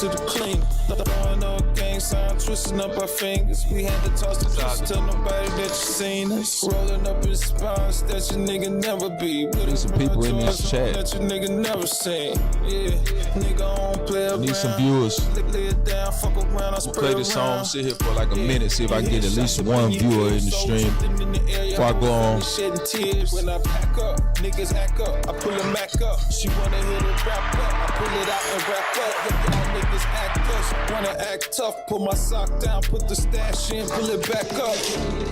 to the clean. Throwing up gang sign, twisting up our fingers. We had to toss the juice, tell nobody that you seen us. Rolling up in spots that your nigga never be. Need some people in this chat. That your nigga never seen. Yeah, nigga on play around. Need some viewers. Lay it down, fuck around, I We'll play this song, sit here for like a minute, see if I can get at least one viewer in the stream before I go on. Shedding tears when I pack up, niggas act up, I pull them back up. She wanna hit it wrap up, I pull it out and wrap up. Y'all niggas act tough, wanna act tough. Pull my sock down, put the stash in, pull it back up.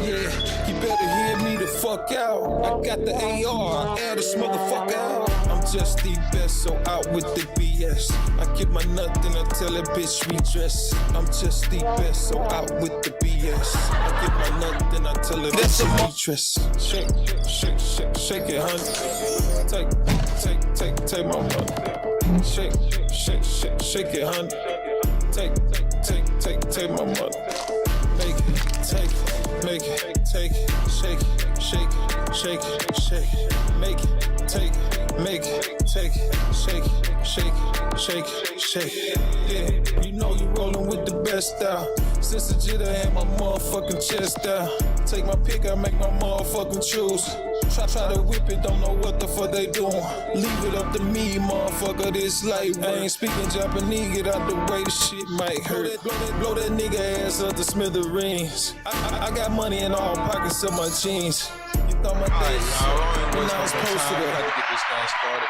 Yeah, you better hear me the fuck out. I got the AR, air this motherfucker out. I'm just the best, so out with the BS. I give my nothing, I tell that bitch redress. I'm just the best, so out with the BS. I give my nothing, I tell her bitch redress. Shake, shake, shake, shake it, honey. Take my money. Shake, shake, shake, shake it, honey. Take my money. Make it, take it, make it, take it, shake it, shake it, shake it, shake it, make it, take it, make it, take it, shake it, shake it, shake it, shake it. Yeah, you know you rolling with the best out. Since the jitter had my motherfucking chest out. Take my pick, I make my motherfucking choose. Try to whip it, don't know what the fuck they doing. Leave it up to me, motherfucker, this life. I ain't speaking Japanese, get out the way, the shit might hurt. Blow that nigga ass up to smithereens. I got money in all pockets of my jeans. You thought my days when I was posted up. I had to get this thing started.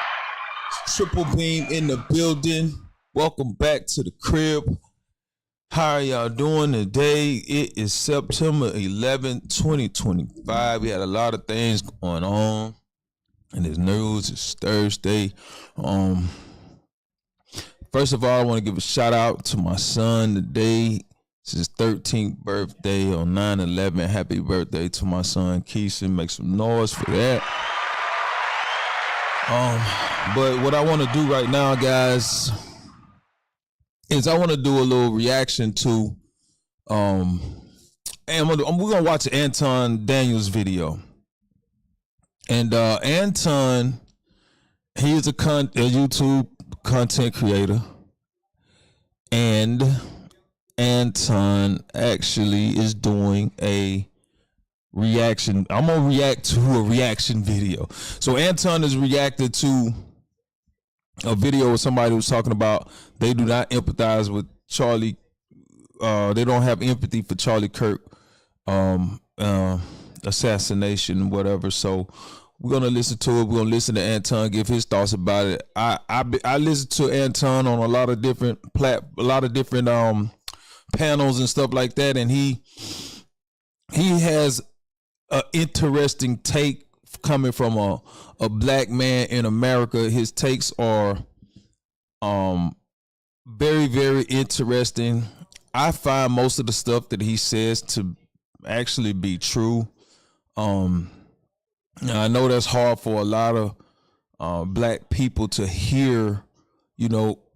Triple Beam in the building. Welcome back to the crib. How are y'all doing today? It is September 11, 2025. We had a lot of things going on in this news. It's Thursday. First of all, I want to give a shout out to my son today. It's his 13th birthday on 9/11. Happy birthday to my son Keeson. Make some noise for that. But what I want to do right now, guys, is I want to do a little reaction to, and we're gonna watch Anton Daniels video. And Anton, he is a YouTube content creator, and Anton actually is doing a reaction. I'm gonna react to a reaction video. So Anton has reacted to a video with somebody who's talking about they do not empathize with Charlie. They don't have empathy for Charlie Kirk assassination, whatever. So we're gonna listen to it. We're gonna listen to Anton give his thoughts about it. I listen to Anton on a lot of different panels and stuff like that, and he has an interesting take coming from a black man in America. His takes are very, very interesting. I find most of the stuff that he says to actually be true. I know that's hard for a lot of black people to hear,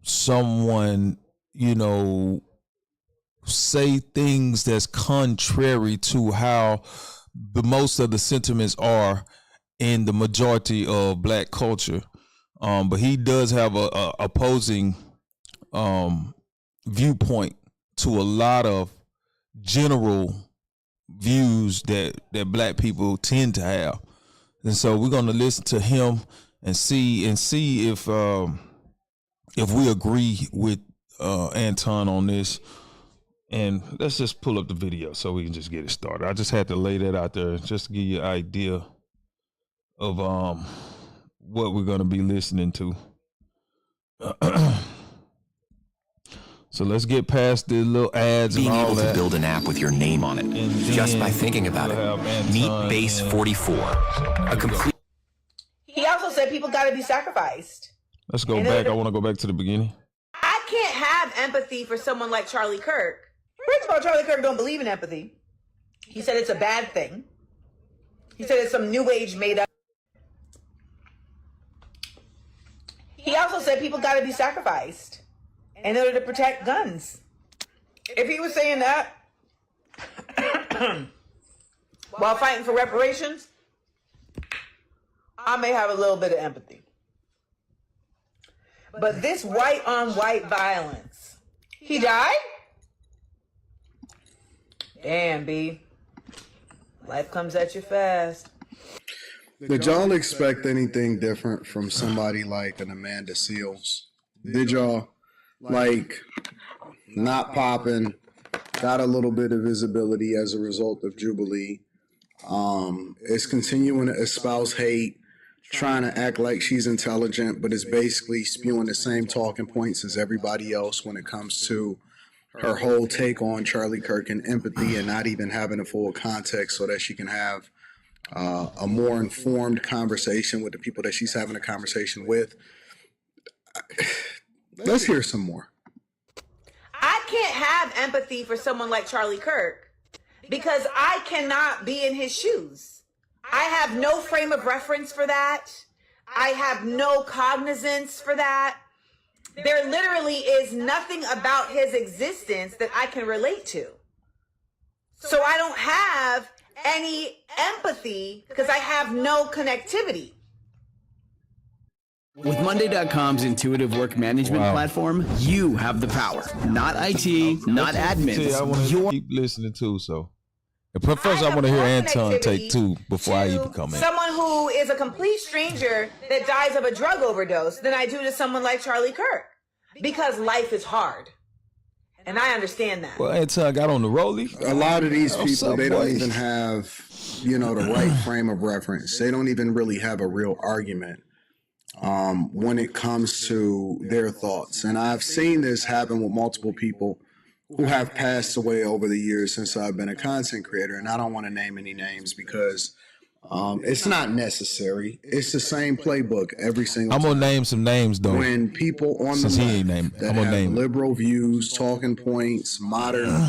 someone, say things that's contrary to how the most of the sentiments are in the majority of black culture. But he does have a opposing viewpoint to a lot of general views that black people tend to have. And so we're going to listen to him and see if we agree with Anton on this. And let's just pull up the video so we can just get it started. I just had to lay that out there just to give you an idea of what we're going to be listening to. So let's get past the little ads and all that. Being able to build an app with your name on it, just by thinking about it. Meet Base 44. A complete. He also said people got to be sacrificed. Let's go back. I want to go back to the beginning. I can't have empathy for someone like Charlie Kirk. First of all, Charlie Kirk don't believe in empathy. He said it's a bad thing. He said it's some new age made up. He also said people got to be sacrificed in order to protect guns. If he was saying that while fighting for reparations, I may have a little bit of empathy. But this white on white violence He died? Damn, B. Life comes at you fast. Did y'all expect anything different from somebody like an Amanda Seals? Did y'all, like, not popping, got a little bit of visibility as a result of Jubilee, is continuing to espouse hate, trying to act like she's intelligent, but is basically spewing the same talking points as everybody else when it comes to her whole take on Charlie Kirk and empathy, and not even having a full context so that she can have a more informed conversation with the people that she's having a conversation with. Let's hear some more. I can't have empathy for someone like Charlie Kirk because I cannot be in his shoes. I have no frame of reference for that. I have no cognizance for that. There literally is nothing about his existence that I can relate to. So I don't have any empathy because I have no connectivity. With Monday.com's intuitive work management platform, you have the power. Not IT, not admins. I want to keep listening too, so. But first, I want to hear Anton take two before I even come in. Someone who is a complete stranger that dies of a drug overdose than I do to someone like Charlie Kirk. Because life is hard. And I understand that. Well, Anton got on the rollie. A lot of these people, they don't even have, the right frame of reference. They don't even really have a real argument when it comes to their thoughts. And I've seen this happen with multiple people who have passed away over the years since I've been a content creator. And I don't want to name any names because it's not necessary. It's the same playbook every single time. I'm going to name some names, though. When people on the left that have liberal views, talking points, modern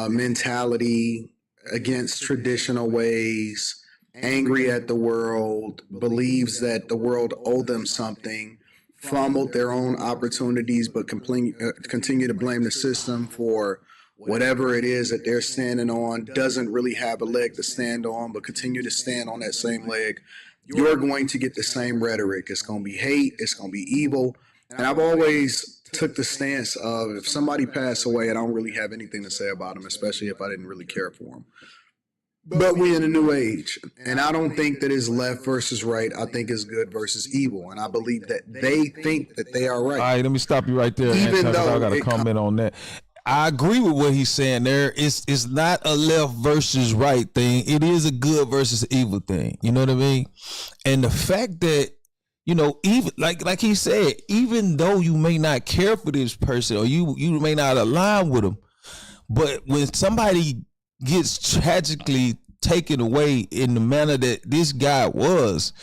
mentality against traditional ways, angry at the world, believes that the world owe them something, fumbled their own opportunities, but continue to blame the system for whatever it is that they're standing on, doesn't really have a leg to stand on, but continue to stand on that same leg, you're going to get the same rhetoric. It's going to be hate. It's going to be evil. And I've always took the stance of if somebody passed away, I don't really have anything to say about them, especially if I didn't really care for them. But we're in a new age, and I don't think that it's left versus right. I think it's good versus evil, and I believe that they think that they are right. All right, let me stop you right there. Even though I got to comment on that. I agree with what he's saying there. It's not a left versus right thing. It is a good versus evil thing. You know what I mean? And the fact that, even like he said, even though you may not care for this person or you may not align with them, but when somebody gets tragically taken away in the manner that this guy was,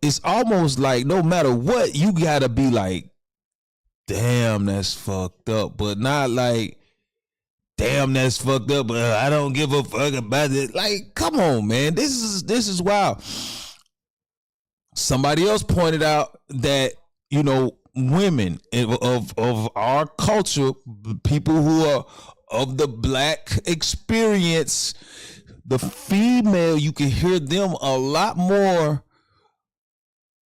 it's almost like no matter what, you gotta be like, damn, that's fucked up, but not like, damn, that's fucked up, but I don't give a fuck about it. Like, come on, man, this is wild. Somebody else pointed out that, women of our culture, people who are of the black experience, the female, you can hear them a lot more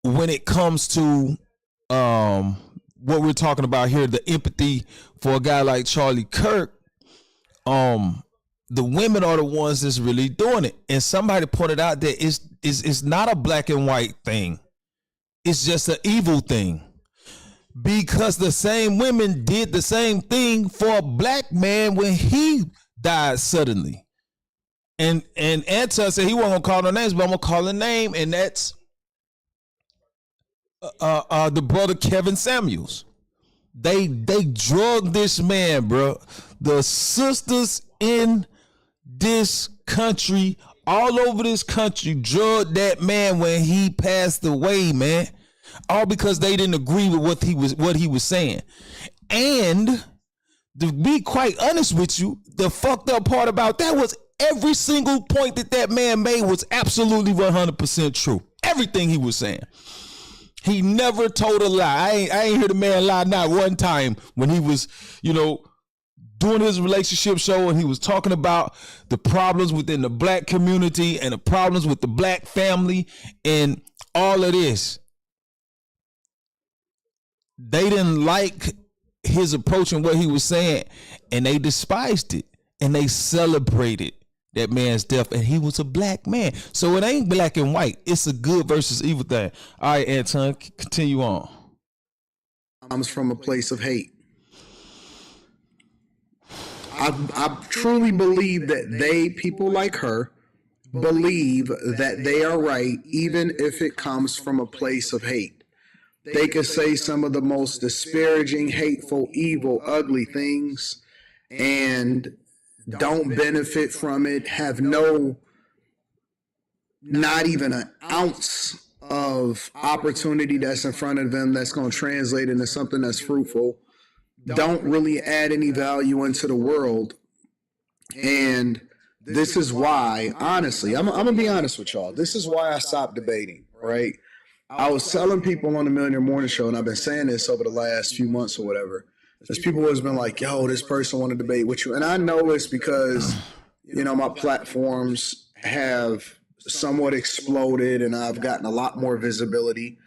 when it comes to what we're talking about here, the empathy for a guy like Charlie Kirk. The women are the ones that's really doing it. And somebody pointed out that it's not a black and white thing. It's just an evil thing. Because the same women did the same thing for a black man when he died suddenly. And Anton said he wasn't gonna call no names, but I'm gonna call a name, and that's the brother Kevin Samuels. They drugged this man, bro. The sisters in this country, all over this country, drugged that man when he passed away, man. All because they didn't agree with what he was saying. And to be quite honest with you, the fucked up part about that was every single point that man made was absolutely 100% true. Everything he was saying. He never told a lie. I ain't heard the man lie not one time when he was, doing his relationship show and he was talking about the problems within the black community and the problems with the black family and all of this. They didn't like his approach and what he was saying, and they despised it and they celebrated that man's death, and he was a black man. So it ain't black and white. It's a good versus evil thing. All right, Anton, continue on. Comes from a place of hate. I truly believe that people like her, believe that they are right, even if it comes from a place of hate. They could say some of the most disparaging, hateful, evil, ugly things, and don't benefit from it, have not even an ounce of opportunity that's in front of them that's going to translate into something that's fruitful, don't really add any value into the world. And this is why, honestly, I'm going to be honest with y'all. This is why I stopped debating, right? I was telling people on the Millionaire Morning Show, and I've been saying this over the last few months or whatever, there's people who has been like, yo, this person want to debate with you. And I know it's because, my platforms have somewhat exploded and I've gotten a lot more visibility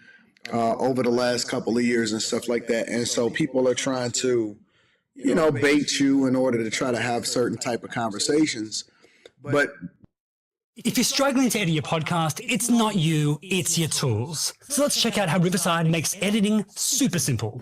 over the last couple of years and stuff like that. And so people are trying to, bait you in order to try to have certain type of conversations. But if you're struggling to edit your podcast, it's not you, it's your tools. So let's check out how Riverside makes editing super simple.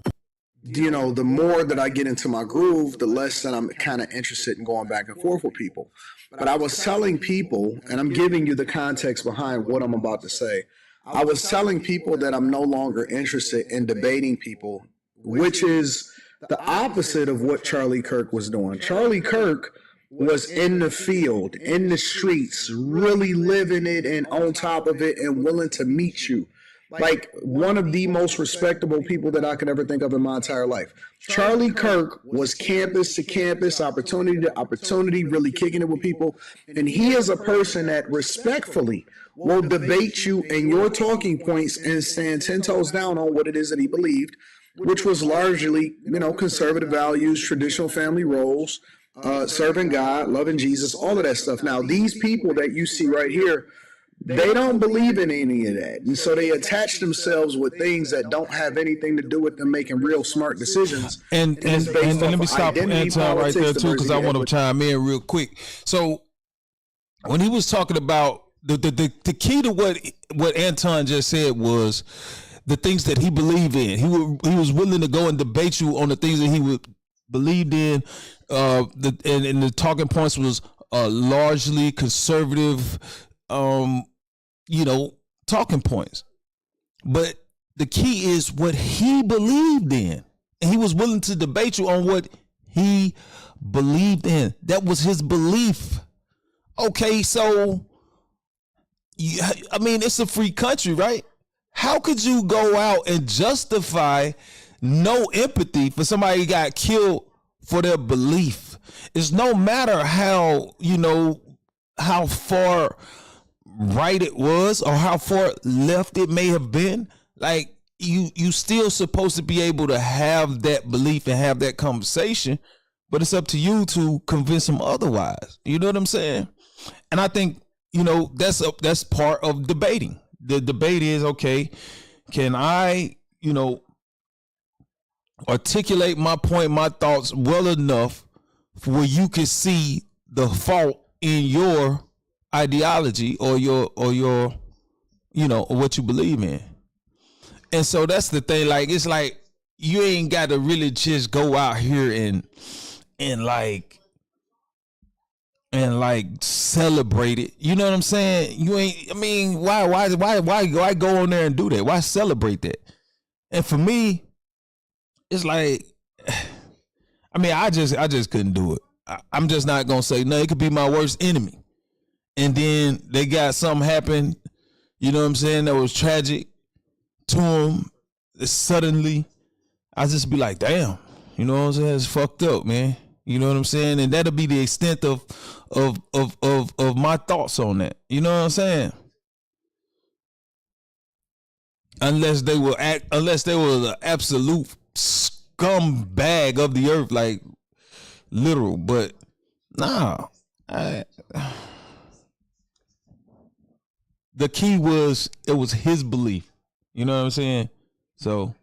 The more that I get into my groove, the less that I'm kind of interested in going back and forth with people. But I was telling people, and I'm giving you the context behind what I'm about to say. I was telling people that I'm no longer interested in debating people, which is the opposite of what Charlie Kirk was doing. Charlie Kirk was in the field, in the streets, really living it and on top of it and willing to meet you. Like one of the most respectable people that I could ever think of in my entire life. Charlie Kirk was campus to campus, opportunity to opportunity, really kicking it with people. And he is a person that respectfully will debate you and your talking points and stand 10 toes down on what it is that he believed, which was largely, conservative values, traditional family roles, serving God, loving Jesus, all of that stuff. Now, these people that you see right here, they don't believe in any of that. And so they attach themselves with things that don't have anything to do with them making real smart decisions. And let me stop Anton right there too, because I want to chime in real quick. So when he was talking about the key to what Anton just said was the things that he believed in. He was willing to go and debate you on the things that he believed in. And the talking points was largely conservative, talking points. But the key is what he believed in. And he was willing to debate you on what he believed in. That was his belief. Okay, so, it's a free country, right? How could you go out and justify no empathy for somebody who got killed for their belief? It's no matter how far right it was or how far left it may have been. Like you still supposed to be able to have that belief and have that conversation, but it's up to you to convince them otherwise. You know what I'm saying? And I think, that's part of debating. The debate is, okay, can I, articulate my point, my thoughts well enough where you can see the fault in your ideology or your what you believe in. And so that's the thing. Like, it's like you ain't got to really just go out here and celebrate it. You know what I'm saying? You ain't. Why go on there and do that? Why celebrate that? And for me, it's like, I just couldn't do it. I'm just not gonna say no. It could be my worst enemy, and then they got something happen. You know what I'm saying? That was tragic to him. Suddenly, I just be like, damn. You know what I'm saying? It's fucked up, man. You know what I'm saying? And that'll be the extent of my thoughts on that. You know what I'm saying? Unless they were the absolute scumbag of the earth, like literal. But nah, the key was it was his belief. You know what I'm saying? So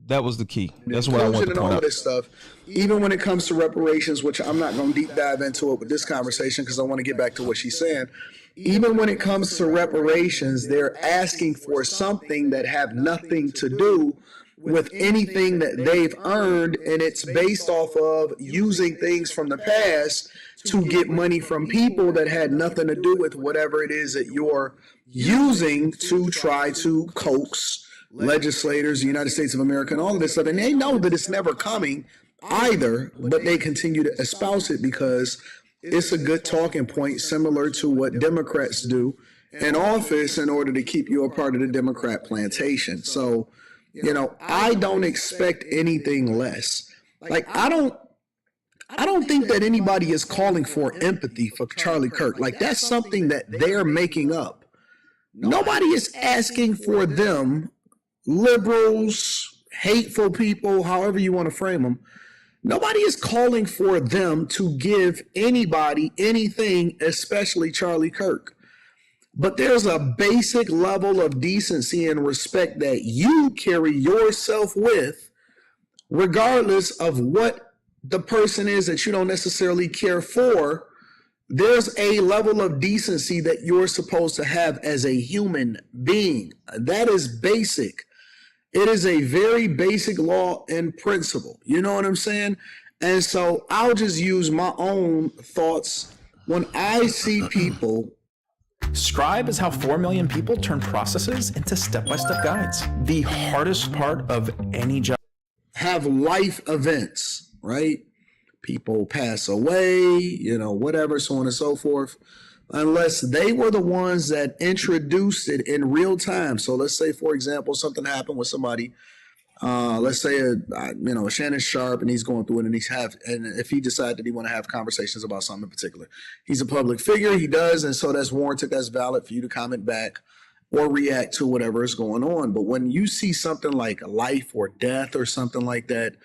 That was the key. That's what I want to and point all out. of this stuff, even when it comes to reparations, which I'm not going to deep dive into it with this conversation because I want to get back to what she's saying. Even when it comes to reparations, they're asking for something that have nothing to do with anything that they've earned, and it's based off of using things from the past to get money from people that had nothing to do with whatever it is that you're using to try to coax legislators, the United States of America, and all of this stuff. And they know that it's never coming either, but they continue to espouse it because it's a good talking point, similar to what Democrats do in office in order to keep you a part of the Democrat plantation. So, you know, I don't expect anything less. Like, I don't think that anybody is calling for empathy for Charlie Kirk. Like, that's something that they're making up. Nobody is asking for them, liberals, hateful people, however you want to frame them. Nobody is calling for them to give anybody anything, especially Charlie Kirk. But there's a basic level of decency and respect that you carry yourself with, regardless of what the person is that you don't necessarily care for. There's a level of decency that you're supposed to have as a human being. That is basic. It is a very basic law and principle. You know what I'm saying? And so I'll just use my own thoughts when I see people. Scribe is how 4 million people turn processes into step-by-step guides. The hardest part of any job. Have life events, right? People pass away, you know, whatever, so on and so forth, unless they were the ones that introduced it in real time. So let's say, for example, something happened with somebody. Let's say, Shannon Sharp, and he's going through it, and if he decided that he want to have conversations about something in particular, he's a public figure, he does, and so that's warranted, that's valid for you to comment back or react to whatever is going on. But when you see something like life or death or something like that,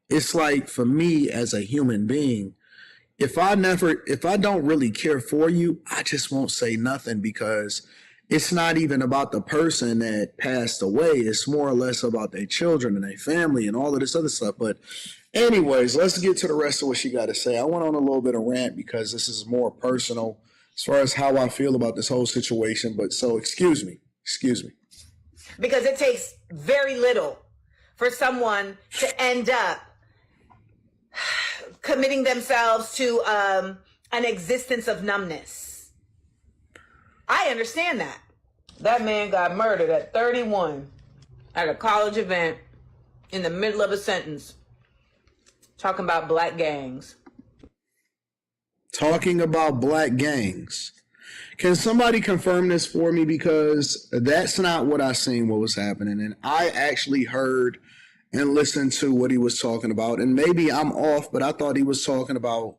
it's like, for me as a human being, if I don't really care for you, I just won't say nothing, because it's not even about the person that passed away. It's more or less about their children and their family and all of this other stuff. But anyways, let's get to the rest of what she got to say. I went on a little bit of rant because this is more personal as far as how I feel about this whole situation. But so excuse me. Because it takes very little for someone to end up committing themselves to an existence of numbness. I understand that. That man got murdered at 31 at a college event in the middle of a sentence talking about black gangs. Talking about black gangs. Can somebody confirm this for me? Because that's not what I seen what was happening. And I actually heard and listened to what he was talking about. And maybe I'm off, but I thought he was talking about,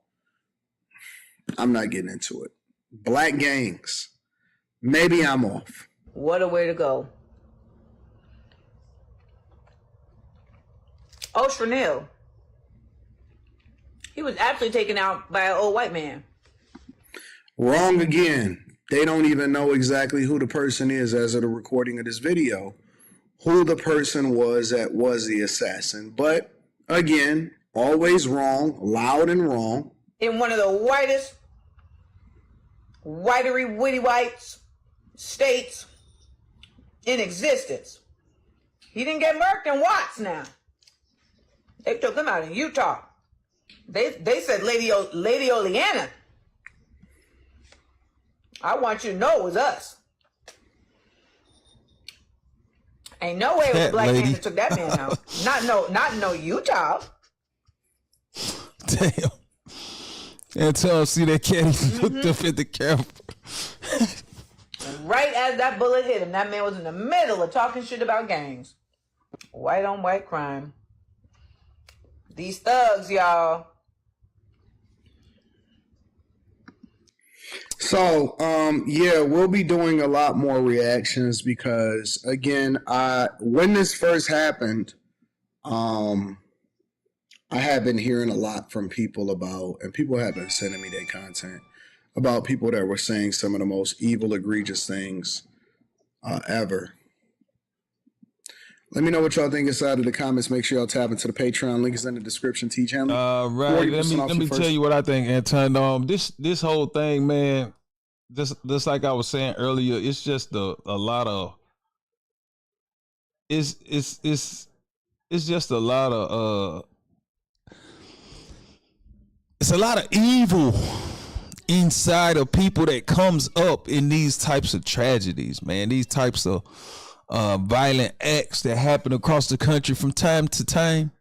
I'm not getting into it, black gangs. Maybe I'm off. What a way to go. Oh, Chanel. He was actually taken out by an old white man. Wrong again. They don't even know exactly who the person is as of the recording of this video, who the person was that was the assassin. But again, always wrong, loud and wrong. In one of the whitest, whitery, witty whites states in existence. He didn't get murked in Watts now. They took him out in Utah. They said Lady Oleana. I want you to know it was us. Ain't no way it was a black man that took that man out. Not no Utah. Damn. And tell him, see that cat, he looked up at the camera. And right as that bullet hit him, that man was in the middle of talking shit about gangs. White on white crime. These thugs, y'all. So, we'll be doing a lot more reactions because, again, when this first happened, I have been hearing a lot from people about, and people have been sending me their content about people that were saying some of the most evil, egregious things ever. Let me know what y'all think inside of the comments. Make sure y'all tap into the Patreon. Link is in the description. T-Channel. Right. Let me tell you what I think, Anton. This whole thing, man. Just like I was saying earlier, it's just a lot of. It's just a lot of. It's a lot of evil inside of people that comes up in these types of tragedies, man. These types of violent acts that happen across the country from time to time.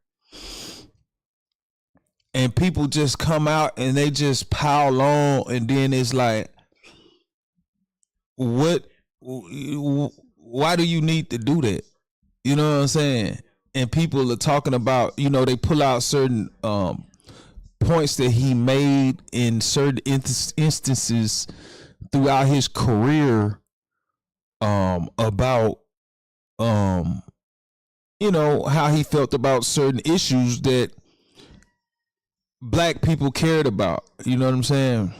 And people just come out and they just pile on, and then it's like, why do you need to do that? You know what I'm saying? And people are talking about, they pull out certain points that he made in certain instances throughout his career about how he felt about certain issues that black people cared about. You know what I'm saying?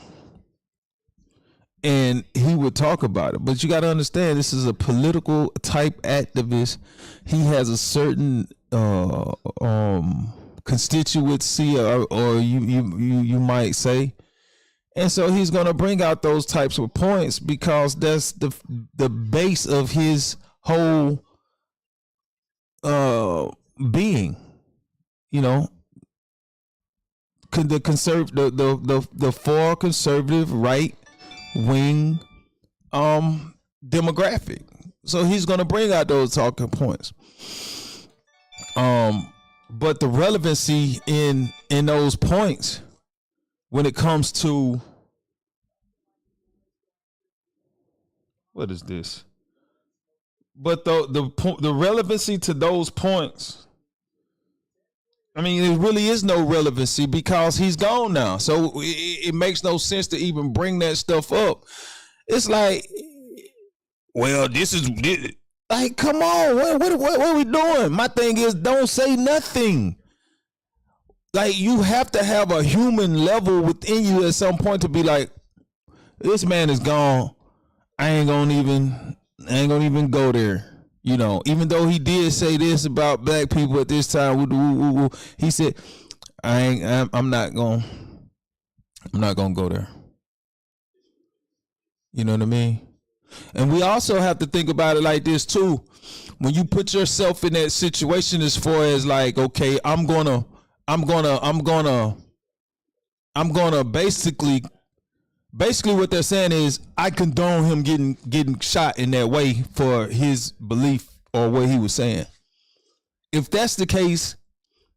And he would talk about it. But you got to understand, this is a political type activist. He has a certain constituency, or you might say, and so he's going to bring out those types of points because that's the base of his whole being. The far conservative right wing demographic. So he's going to bring out those talking points. But the relevancy in those points when it comes to, what is this? But the relevancy to those points, I mean, there really is no relevancy because he's gone now. So it makes no sense to even bring that stuff up. It's like, well, this is like, come on, what are we doing? My thing is, don't say nothing. Like, you have to have a human level within you at some point to be like, this man is gone. I ain't gonna even go there. Even though he did say this about black people at this time, he said, I'm not gonna go there. You know what I mean? And we also have to think about it like this too. When you put yourself in that situation, as far as like, okay, I'm gonna basically what they're saying is, I condone him getting shot in that way for his belief or what he was saying. If that's the case,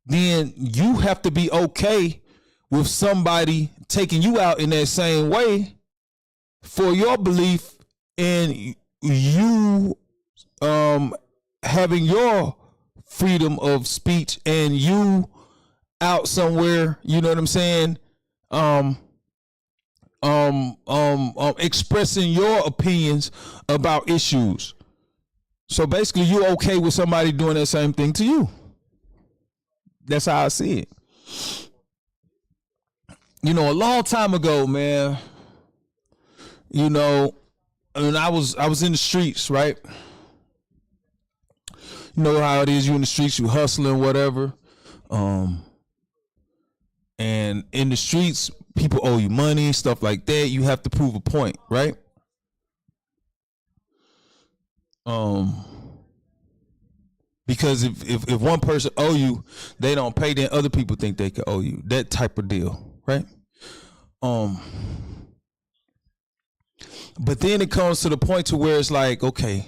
then you have to be okay with somebody taking you out in that same way for your belief, and you having your freedom of speech, and you out somewhere, you know what I'm saying, expressing your opinions about issues. So basically, you're okay with somebody doing that same thing to you. That's how I see it. A long time ago, man, when I was in the streets, right? You know how it is, you in the streets, you hustling, whatever. And in the streets, people owe you money, stuff like that. You have to prove a point, right? Because if one person owe you, they don't pay, then other people think they can owe you. That type of deal, right? But then it comes to the point to where it's like, okay,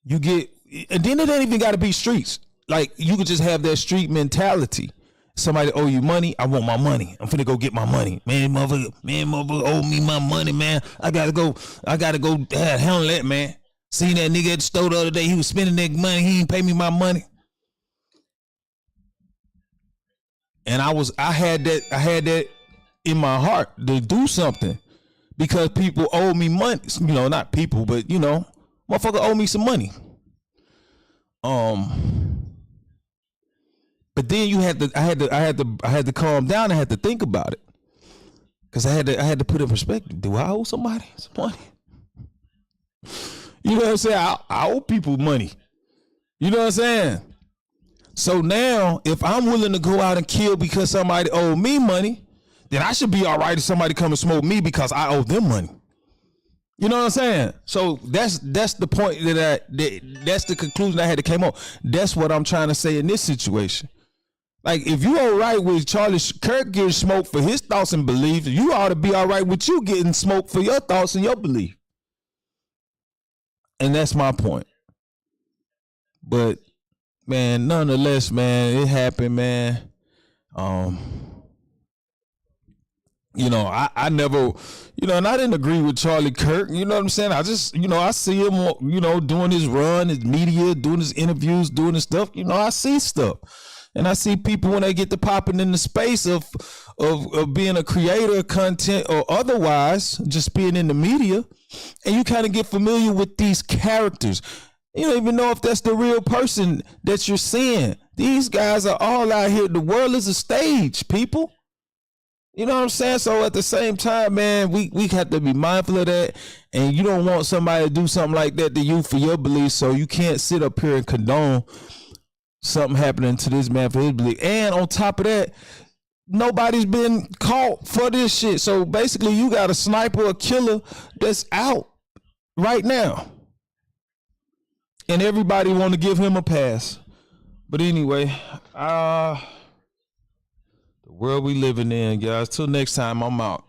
you get, and then it ain't even got to be streets. Like, you could just have that street mentality. Somebody owe you money, I want my money. I'm finna go get my money. Man, motherfucker owe me my money, man. I gotta go handle that, man. Seen that nigga at the store the other day, he was spending that money, he ain't pay me my money. And I had that in my heart to do something, because people owe me money. Not people, but motherfucker owe me some money. But then I had to calm down. I had to think about it, because I had to put in perspective. Do I owe somebody some money? You know what I'm saying? I owe people money. You know what I'm saying? So now, if I'm willing to go out and kill because somebody owe me money, then I should be all right if somebody come and smoke me because I owe them money. You know what I'm saying? So that's the point that's the conclusion I had to came up. That's what I'm trying to say in this situation. Like, if you all right with Charlie Kirk getting smoked for his thoughts and beliefs, you ought to be all right with you getting smoked for your thoughts and your belief. And that's my point. But man, nonetheless, man, it happened, man. You know, I never, you know, and I didn't agree with Charlie Kirk. You know what I'm saying? I just, you know, I see him, you know, doing his run, his media, doing his interviews, doing his stuff. You know, I see stuff. And I see people when they get to popping in the space of being a creator of content or otherwise, just being in the media, and you kind of get familiar with these characters. You don't even know if that's the real person that you're seeing. These guys are all out here. The world is a stage, people. You know what I'm saying? So at the same time, man, we have to be mindful of that. And you don't want somebody to do something like that to you for your beliefs. So you can't sit up here and condone something happening to this man for his belief. And on top of that, nobody's been caught for this shit. So basically, you got a sniper, a killer that's out right now. And everybody want to give him a pass. But anyway, the world we living in, guys. Till next time, I'm out.